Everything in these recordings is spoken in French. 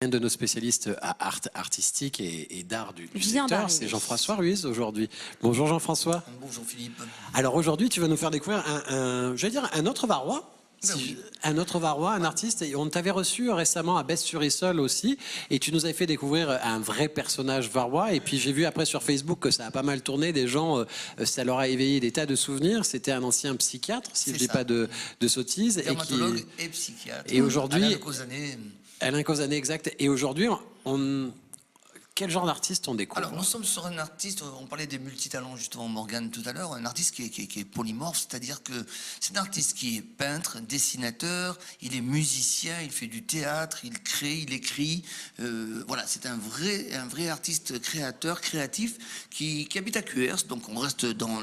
Un de nos spécialistes artistiques et d'art du secteur, c'est Jean-François Ruiz aujourd'hui. Bonjour Jean-François. Bonjour Philippe. Alors aujourd'hui, tu vas nous faire découvrir un autre Varois. Un autre Varois, un artiste. Et on t'avait reçu récemment à Besse-sur-Issole aussi. Et tu nous avais fait découvrir un vrai personnage varois. Et puis j'ai vu après sur Facebook que ça a pas mal tourné. Des gens, ça leur a éveillé des tas de souvenirs. C'était un ancien psychiatre, si je ne dis pas de sottises. Dermatologue et psychiatre. Et aujourd'hui, Alain Causanet. Alain Causanet, exact. Et aujourd'hui, quel genre d'artiste on découvre? Alors, nous sommes sur un artiste, on parlait des multitalents justement, Morgane, tout à l'heure, un artiste qui est polymorphe, c'est-à-dire que c'est un artiste qui est peintre, dessinateur, il est musicien, il fait du théâtre, il crée, il écrit. Voilà, c'est un vrai artiste créateur, créatif, qui habite à Cuers, donc on reste dans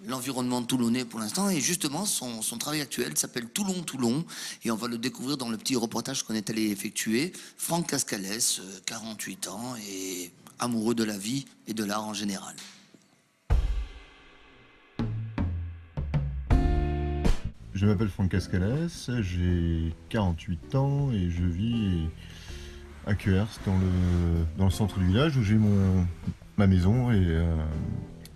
l'environnement toulonnais pour l'instant, et justement, son travail actuel s'appelle Toulon, et on va le découvrir dans le petit reportage qu'on est allé effectuer. Franck Cascalès, 48 ans, et amoureux de la vie et de l'art en général. Je m'appelle Franck Cascalès, j'ai 48 ans et je vis à Cuers, dans le centre du village où j'ai ma maison et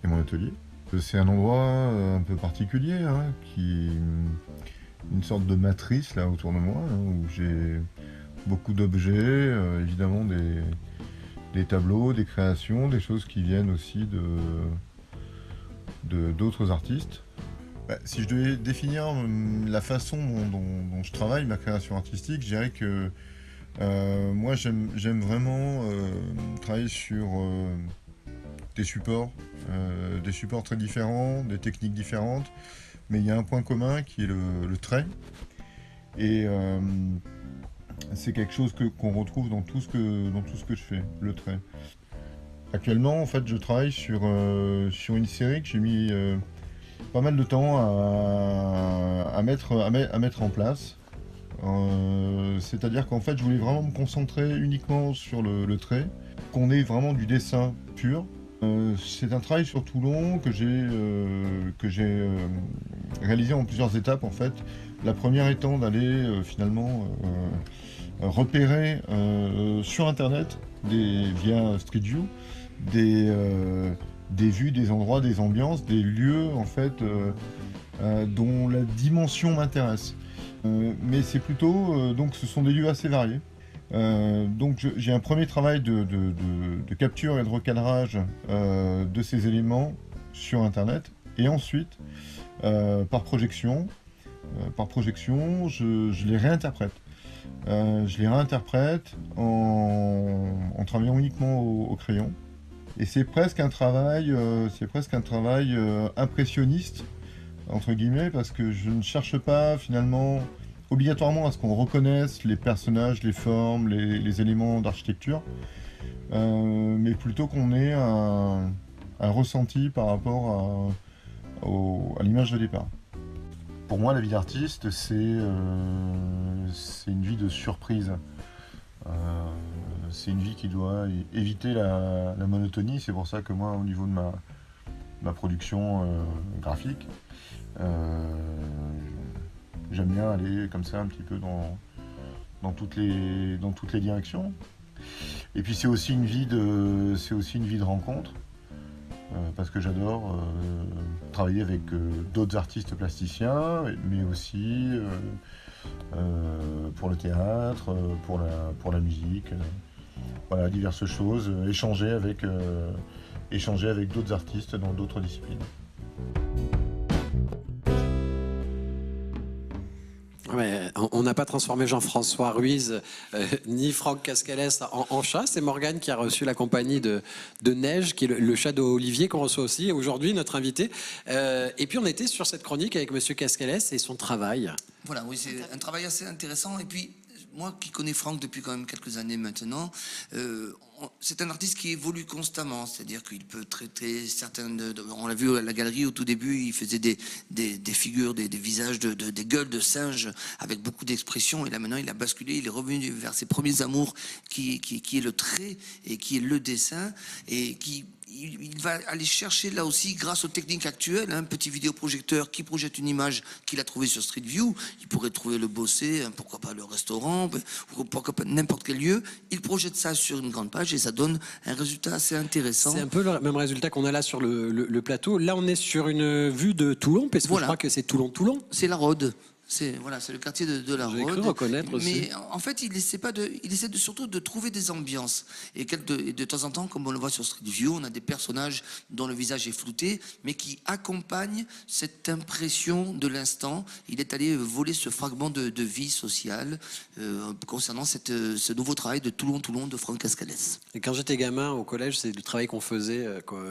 mon atelier. C'est un endroit un peu particulier, hein, une sorte de matrice là autour de moi, hein, où j'ai beaucoup d'objets, évidemment des tableaux, des créations, des choses qui viennent aussi d'autres artistes. Si je devais définir la façon dont je travaille, ma création artistique, je dirais que moi j'aime vraiment travailler sur des supports très différents, des techniques différentes, mais il y a un point commun qui est le trait. Et c'est quelque chose qu'on retrouve dans tout ce que je fais, le trait. Actuellement, en fait, je travaille sur une série que j'ai mis pas mal de temps à mettre en place. C'est-à-dire qu'en fait, je voulais vraiment me concentrer uniquement sur le trait, qu'on ait vraiment du dessin pur. C'est un travail sur Toulon que j'ai réalisé en plusieurs étapes, en fait. La première étant d'aller finalement repérer sur internet via Street View des vues, des endroits, des ambiances, des lieux en fait dont la dimension m'intéresse. Mais c'est plutôt donc ce sont des lieux assez variés. Donc j'ai un premier travail de capture et de recadrage de ces éléments sur internet, et ensuite par projection, je les réinterprète. Je les réinterprète en travaillant uniquement au crayon. Et c'est presque un travail impressionniste, entre guillemets, parce que je ne cherche pas finalement obligatoirement à ce qu'on reconnaisse les personnages, les formes, les éléments d'architecture, mais plutôt qu'on ait un ressenti par rapport à l'image de départ. Pour moi, la vie d'artiste, c'est une vie de surprise. C'est une vie qui doit éviter la monotonie. C'est pour ça que moi, au niveau de ma production graphique, j'aime bien aller comme ça un petit peu dans toutes les directions. Et puis c'est aussi une vie de rencontre. Parce que j'adore travailler avec d'autres artistes plasticiens, mais aussi pour le théâtre, pour la musique, voilà, diverses choses, échanger avec d'autres artistes dans d'autres disciplines. Ouais, on n'a pas transformé Jean-François Ruiz ni Franck Cascalès en chat. C'est Morgane qui a reçu la compagnie de Neige, qui est le chat d'Olivier qu'on reçoit aussi aujourd'hui, notre invité. Et puis on était sur cette chronique avec Monsieur Cascalès et son travail. Voilà, oui, c'est un travail assez intéressant. Et puis, moi qui connais Franck depuis quand même quelques années maintenant, c'est un artiste qui évolue constamment, c'est-à-dire qu'il peut traiter certaines... on l'a vu à la galerie au tout début, il faisait des figures, des visages, des gueules de singes avec beaucoup d'expression, et là maintenant il a basculé, il est revenu vers ses premiers amours qui est le trait et qui est le dessin, et qui il va aller chercher là aussi, grâce aux techniques actuelles, un petit vidéoprojecteur qui projette une image qu'il a trouvée sur Street View. Il pourrait trouver le Bossé, pourquoi pas le restaurant, ou pourquoi pas n'importe quel lieu. Il projette ça sur une grande page et ça donne un résultat assez intéressant. C'est un peu le même résultat qu'on a là sur le plateau. Là, on est sur une vue de Toulon, parce que Voilà. je crois que c'est Toulon-Toulon. C'est la Rhôde. C'est le quartier de la J'ai cru Rhôde. reconnaître aussi. Mais en fait, il essaie surtout de trouver des ambiances. Et de temps en temps, comme on le voit sur Street View, on a des personnages dont le visage est flouté, mais qui accompagnent cette impression de l'instant. Il est allé voler ce fragment de vie sociale concernant ce nouveau travail de Toulon de Franck Cascales. Et quand j'étais gamin au collège, c'est du travail qu'on faisait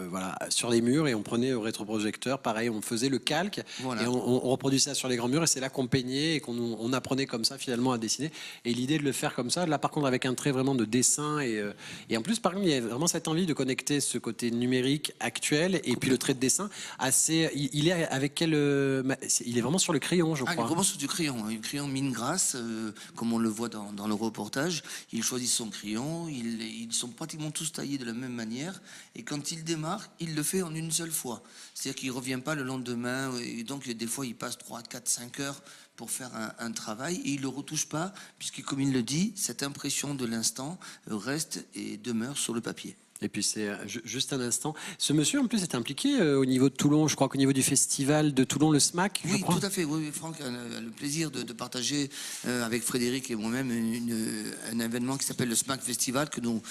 voilà, sur les murs et on prenait au rétroprojecteur. Pareil, on faisait le calque Voilà. et on reproduisait ça sur les grands murs et c'est là qu'on peignait et qu'on apprenait comme ça finalement à dessiner. Et l'idée de le faire comme ça, là par contre avec un trait vraiment de dessin et en plus par contre il y a vraiment cette envie de connecter ce côté numérique actuel et puis le trait de dessin assez. Il est avec quel il est vraiment sur le crayon, je crois. Il est vraiment sur du crayon, un crayon mine grasse, comme on le voit dans le reportage. Il choisit son crayon, ils sont pratiquement tous taillés de la même manière. Et quand il démarre, il le fait en une seule fois. C'est-à-dire qu'il ne revient pas le lendemain. Et donc, des fois, il passe 3, 4, 5 heures pour faire un travail. Et il ne le retouche pas, puisque, comme il le dit, cette impression de l'instant reste et demeure sur le papier. Et puis c'est juste un instant. Ce monsieur en plus est impliqué au niveau de Toulon, je crois qu'au niveau du festival de Toulon, le SMAC. Oui, tout à fait. Oui, Franck a le plaisir de partager avec Frédéric et moi-même un événement qui s'appelle le SMAC Festival que nous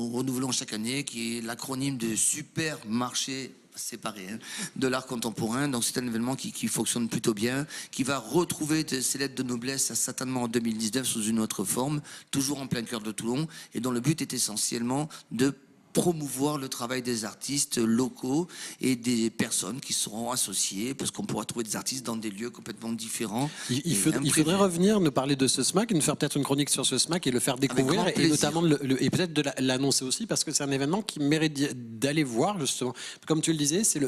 renouvelons chaque année, qui est l'acronyme de Supermarché séparé de l'art contemporain. Donc c'est un événement qui fonctionne plutôt bien, qui va retrouver ses lettres de noblesse certainement en 2019 sous une autre forme, toujours en plein cœur de Toulon, et dont le but est essentiellement de promouvoir le travail des artistes locaux et des personnes qui seront associées, parce qu'on pourra trouver des artistes dans des lieux complètement différents. Il faudrait revenir nous parler de ce SMAC, nous faire peut-être une chronique sur ce SMAC et le faire découvrir et notamment et peut-être de l'annoncer aussi parce que c'est un événement qui mérite d'aller voir justement. Comme tu le disais, c'est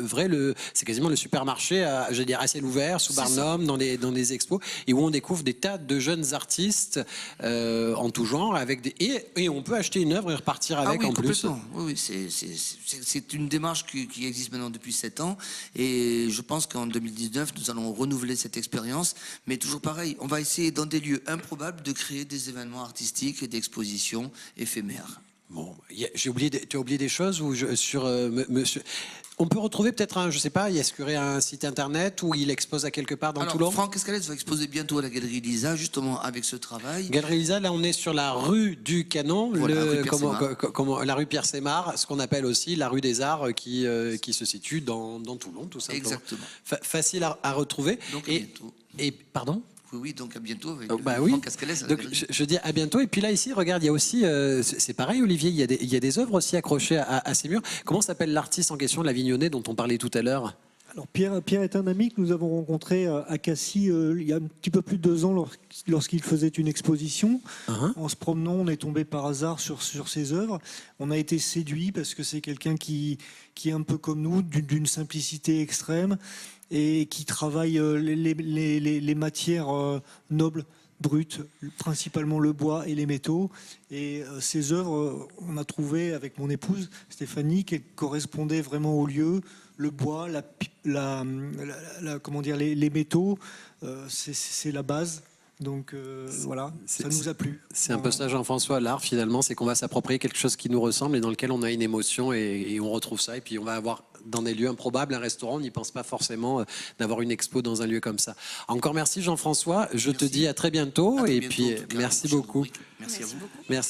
c'est quasiment le supermarché je veux dire à ciel ouvert sous Barnum dans des expos et où on découvre des tas de jeunes artistes en tout genre avec et on peut acheter une œuvre et repartir avec en plus. Oui, c'est une démarche qui existe maintenant depuis 7 ans et je pense qu'en 2019, nous allons renouveler cette expérience, mais toujours pareil, on va essayer dans des lieux improbables de créer des événements artistiques et d'expositions éphémères. Bon, tu as oublié des choses sur monsieur. On peut retrouver peut-être je sais pas, est-ce qu'il y aurait un site internet où il expose à quelque part dans Toulon? Franck Cascales va exposer bientôt à la Galerie Lisa, justement avec ce travail. Galerie Lisa, là on est sur la rue du Canon, voilà, la rue Pierre-Sémar, ce qu'on appelle aussi la rue des Arts qui se situe dans Toulon, tout simplement. Exactement. Facile à retrouver. Donc à bientôt. Et pardon? Oui, donc à bientôt avec oui. Franck Cascales. Donc, je dis à bientôt. Et puis là, ici, regarde, il y a aussi, c'est pareil, Olivier, il y a des œuvres aussi accrochées à ces murs. Comment s'appelle l'artiste en question, l'Avignonnais, dont on parlait tout à l'heure? Alors Pierre est un ami que nous avons rencontré à Cassis il y a un petit peu plus de 2 ans lorsqu'il faisait une exposition. En se promenant, on est tombé par hasard sur ses œuvres. On a été séduit parce que c'est quelqu'un qui est un peu comme nous, d'une simplicité extrême et qui travaille les matières nobles, brutes, principalement le bois et les métaux. Et ces œuvres, on a trouvé avec mon épouse Stéphanie qu'elles correspondaient vraiment au lieu. Le bois, comment dire, les métaux, c'est la base. Donc voilà, ça nous a plu. C'est un peu ça, Jean-François, l'art finalement, c'est qu'on va s'approprier quelque chose qui nous ressemble et dans lequel on a une émotion et on retrouve ça. Et puis on va avoir dans des lieux improbables un restaurant, on n'y pense pas forcément d'avoir une expo dans un lieu comme ça. Encore merci Jean-François, je te dis à très bientôt et puis merci beaucoup. Merci à vous. Merci.